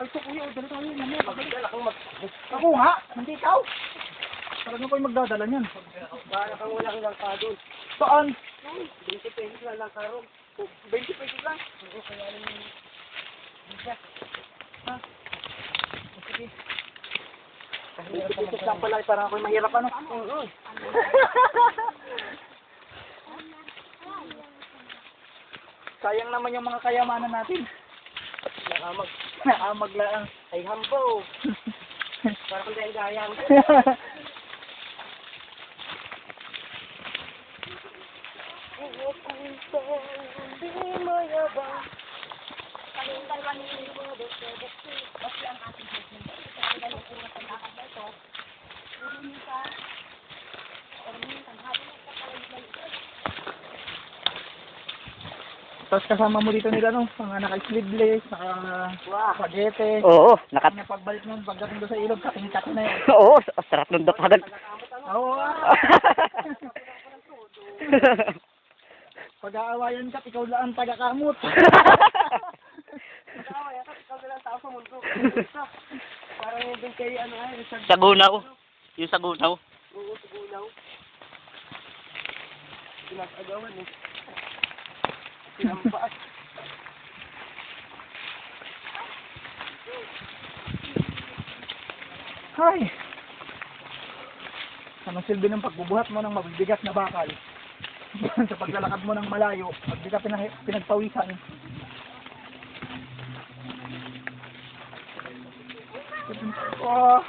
Ay, ito kuya, dala tayo. Mamaya, pagdala ako Ako nga, hindi ikaw. Talagang ko yung magdadala niyan. Para kang walang lang ka doon. Saan? 20 pesos lang karon. 20 pesos lang. Oo, kaya rin yung... Ha? Sige. 20 pesos lang pala, parang ako'y mahirap ano. Oo. Sayang naman yung mga kayamanan natin. Nakamag. Naamag lang. Ay hambo. Para kang dahil-dayang. Tapos kasama mo dito nila, no? Mga naka-sleeveless, naka-spaghetti. Oo, Pagbalik nun, pagdating doon sa ilog, kating-kating na yun. Oo, sarap ng dapagan. Oo. Pag-aawayan ka, ikaw lang ang taga-kamot. Nag-aaway ka, ikaw na lang tao sa mundo. Parang yung doon kay ano ay, Sagunaw. Yung sagunaw. Oo, sigulaw. Pinag-agawan eh. Pinambaas. Hay! Anong silbi ng pagbubuhat mo ng mabibigat na bakal? Sa paglalakad mo ng malayo, pag di ka pinagpawisan. Oh.